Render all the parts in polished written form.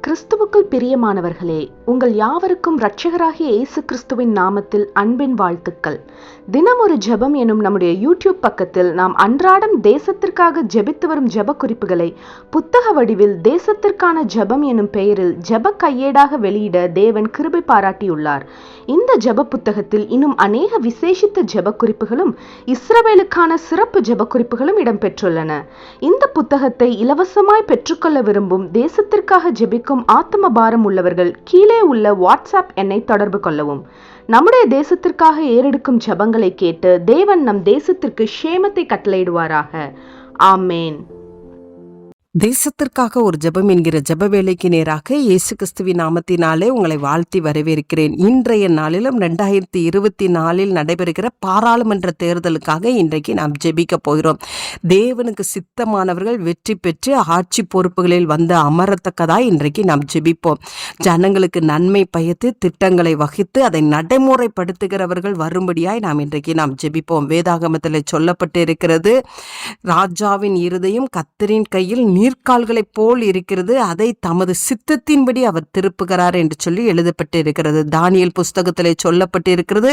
கிறிஸ்துவுக்குள் பிரியமானவர்களே, உங்கள் யாவருக்கும் இரட்சகராகிய இயேசு கிறிஸ்துவின் நாமத்தில் அன்பின் வாழ்த்துக்கள். தினம் ஒரு ஜெபம் எனும் நம்முடைய யூடியூப் பக்கத்தில் நாம் அன்றாடம் தேசத்திற்காக ஜெபித்து வரும் ஜெப குறிப்புகளை புத்தக வடிவில் தேசத்திற்கான ஜெபம் எனும் பெயரில் ஜெப கையேடாக வெளியிட தேவன் கிருபை பாராட்டியுள்ளார். இந்த ஜெப புத்தகத்தில் இன்னும் அநேக விசேஷித்த ஜெப குறிப்புகளும் இஸ்ரவேலுக்கான சிறப்பு ஜெப குறிப்புகளும் இடம்பெற்றுள்ளன. இந்த புத்தகத்தை இலவசமாய் பெற்றுக்கொள்ள விரும்பும் தேசத்திற்காக ஜெபிக்கும் ஆத்ம பாரம் உள்ளவர்கள் கீழே உள்ள வாட்ஸ்அப் எண்ணை தொடர்பு கொள்ளவும். நம்முடைய தேசத்திற்காக ஏறெடுக்கும் ஜெபங்களை கேட்டு தேவன் நம் தேசத்திற்கு க்ஷேமத்தை கட்டளையிடுவாராக. ஆமேன். தேசத்திற்காக ஒரு ஜெபம் என்கிற ஜெப வேலைக்கு நேராக இயேசு கிறிஸ்துவின் நாமத்தினாலே உங்களை வாழ்த்தி வரவேற்கிறேன். இன்றைய நாளிலும் 2024 நடைபெறுகிற பாராளுமன்ற தேர்தலுக்காக இன்றைக்கு நாம் ஜெபிக்க போகிறோம். தேவனுக்கு சித்தமானவர்கள் வெற்றி பெற்று ஆட்சி பொறுப்புகளில் வந்து அமரத்தக்கதாய் இன்றைக்கு நாம் ஜெபிப்போம். ஜனங்களுக்கு நன்மை பயத்து திட்டங்களை வகித்து அதை நடைமுறைப்படுத்துகிறவர்கள் வரும்படியாய் நாம் ஜெபிப்போம். வேதாகமத்தில் சொல்லப்பட்டு இருக்கிறது, ராஜாவின் இருதயம் கர்த்தரின் கையில் நீர்க்கால்களைப் போல் இருக்கிறது, அதை தமது சித்தத்தின்படி அவர் திருப்புகிறார் என்று சொல்லி எழுதப்பட்டு இருக்கிறது. தானியேல் புஸ்தகத்திலே சொல்லப்பட்டு இருக்கிறது,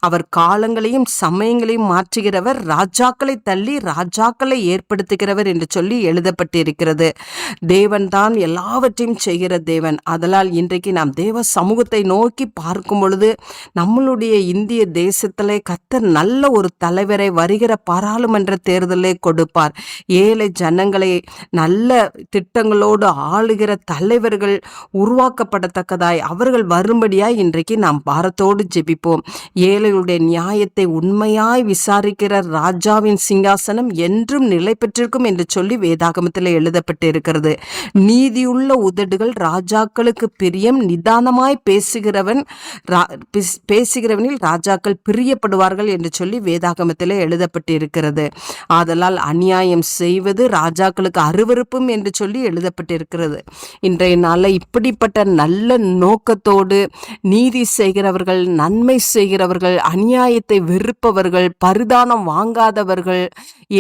அவர் காலங்களையும் சமயங்களையும் மாற்றுகிறவர், ராஜாக்களை தள்ளி ராஜாக்களை ஏற்படுத்துகிறவர் என்று சொல்லி எழுதப்பட்டு இருக்கிறது. தேவன் தான் எல்லாவற்றையும் செய்கிற தேவன். அதனால் இன்றைக்கு நாம் தேவ சமூகத்தை நோக்கி பார்க்கும் பொழுது நம்மளுடைய இந்திய தேசத்திலே கர்த்தர் நல்ல ஒரு தலைவரை வருகிற பாராளுமன்ற தேர்தலை கொடுப்பார். ஏழை ஜனங்களை நல்ல திட்டங்களோடு ஆளுகிற தலைவர்கள் உருவாக்கப்படத்தக்கதாய் அவர்கள் வரும்படியாய் இன்றைக்கு நாம் பாரத்தோடு ஜெபிப்போம். ஏழைகளுடைய நியாயத்தை உண்மையாய் விசாரிக்கிற ராஜாவின் சிங்காசனம் என்றும் நிலை பெற்றிருக்கும் என்று சொல்லி வேதாகமத்தில் எழுதப்பட்டு இருக்கிறது. நீதியுள்ள உதடுகள் ராஜாக்களுக்கு பிரியம், நிதானமாய் பேசுகிறவனில் ராஜாக்கள் பிரியப்படுவார்கள் என்று சொல்லி வேதாகமத்தில் எழுதப்பட்டு இருக்கிறது. ஆதலால் அநியாயம் செய்வது ராஜாக்களுக்கு அருவருப்பும் என்று சொல்லி எழுதப்பட்டிருக்கிறது. இன்றைய நாளில் இப்படிப்பட்ட நல்ல நோக்கத்தோடு நீதி செய்கிறவர்கள், நன்மை செய்கிறவர்கள், அநியாயத்தை வெறுப்பவர்கள், பரிதானம் வாங்காதவர்கள்,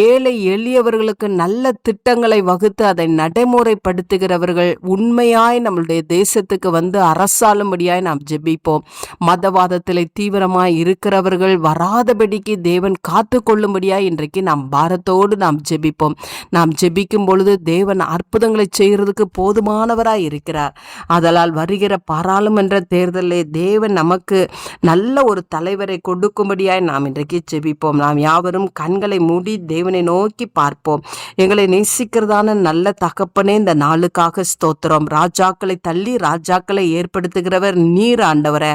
ஏழை எளியவர்களுக்கு நல்ல திட்டங்களை வகுத்து அதை நடைமுறைப்படுத்துகிறவர்கள் உண்மையாய் நம்மளுடைய தேசத்துக்கு வந்து அரசாளும்படியாய் நாம் ஜெபிப்போம். மதவாதத்தில் தீவிரமாய் இருக்கிறவர்கள் வராதபடிக்கு தேவன் காத்து கொள்ளும்படியாய் இன்றைக்கு நாம் பாரத்தோடு நாம் ஜெபிப்போம். நாம் ஜெபிக்கும் பொழுது தேவன் அற்புதங்களை செய்கிறதுக்கு போதுமானவராய் இருக்கிறார். அதனால் வருகிற பாராளுமன்ற தேர்தலிலே தேவன் நமக்கு நல்ல ஒரு தலைவரை கொடுக்கும்படியாய் நாம் இன்றைக்கு ஜெபிப்போம். நாம் யாவரும் கண்களை மூடி தேவனை நோக்கி பார்ப்போம். எங்களை நேசிக்கிறதான நல்ல தகப்பனே, இந்த நாளுக்காக ஸ்தோத்திரம். ராஜாக்களை தள்ளி ராஜாக்களை ஏற்படுத்துகிறவர் நீர் ஆண்டவரே.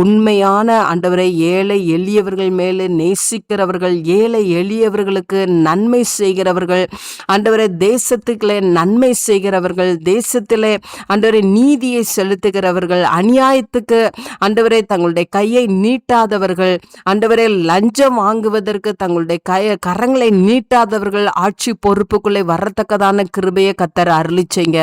உண்மையான ஆண்டவரை ஏழை எளியவர்கள் மேலே நேசிக்கிறவர்கள், ஏழை எளியவர்களுக்கு நன்மை செய்கிறவர்கள், ஆண்டவரை தேசத்துக்களே நன்மை செய்கிறவர்கள், தேசத்திலே ஆண்டவரை நீதியை செலுத்துகிறவர்கள், அநியாயத்துக்கு ஆண்டவரை தங்களுடைய கையை நீட்டாதவர்கள், ஆண்டவரை லஞ்சம் வாங்குவதற்கு தங்களுடைய கரங்களை நீட்டாதவர்கள் ஆட்சி பொறுப்புக்குள்ளே வரத்தக்கதான கிருபையை கர்த்தர் அருளிச்சைங்க.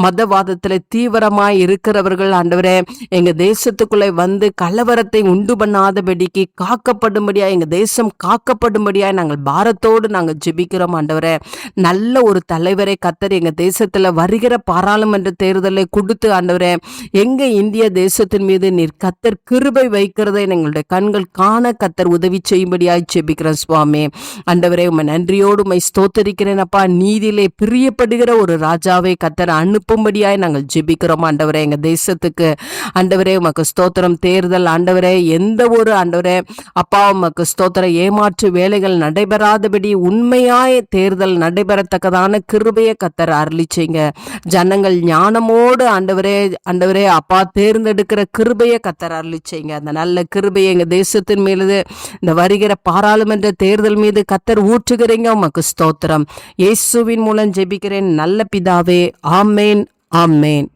மதவாதத்தில் தீவிரமாய் இருக்கிறவர்கள் ஆண்டவரே எங்க தேசத்துக்குள்ளே வந்து கலவரத்தை உண்டு பண்ணாதபடிக்கு காக்கப்படும்படியா, எங்க தேசம் காக்கப்படும்படியா நாங்கள் பாரத்தோடு நாங்கள் ஜெபிக்கிறோம். ஆண்டவரே நல்ல ஒரு தலைவரை கர்த்தர் எங்க தேசத்துல வருகிற பாராளுமன்ற தேர்தலை கொடுத்து ஆண்டவரே எங்க இந்திய தேசத்தின் மீது நீர் கர்த்தர் கிருபை வைக்கிறதை எங்களுடைய கண்கள் காண கர்த்தர் உதவி செய்யும்படியாய் ஜெபிக்கிறோம் சுவாமி. ஆண்டவரே உம்மை நன்றியோடு உம்மை ஸ்தோத்தரிக்கிறேன் அப்பா. நீதியிலே பிரியப்படுகிற ஒரு ராஜாவை கர்த்தர் அனுப்பும்படியாய் நாங்கள் ஜெபிக்கிறோம் ஆண்டவரே எங்க தேசத்துக்கு. ஆண்டவரே உமக்கு ஸ்தோத்திரம். தேர்தல் ஆண்டவரே எந்த ஒரு ஆண்டவரே அப்பா உமக்கு ஸ்தோத்திரம் ஏமாற்று வேலைகள் நடைபெறாதபடி உண்மையாய் தேர்தல் நடைபெறத்தக்கதான கிருபையை கர்த்தர் அருளிச்சீங்க. ஜனங்கள் ஞானமோடு ஆண்டவரே அப்பா தேர்ந்தெடுக்கிற கிருபையை கர்த்தர் அருளிச்சீங்க. அந்த நல்ல கிருபையை எங்க தேசத்தின் மீது இந்த வருகிற பாராளுமன்ற தேர்தல் மீது கர்த்தர் ஊற்றுகிறீங்க. உமக்கு ஸ்தோத்திரம். இயேசுவின் மூலம் ஜெபிக்கிறேன் நல்ல பிதாவே. ஆமேன், ஆமேன்.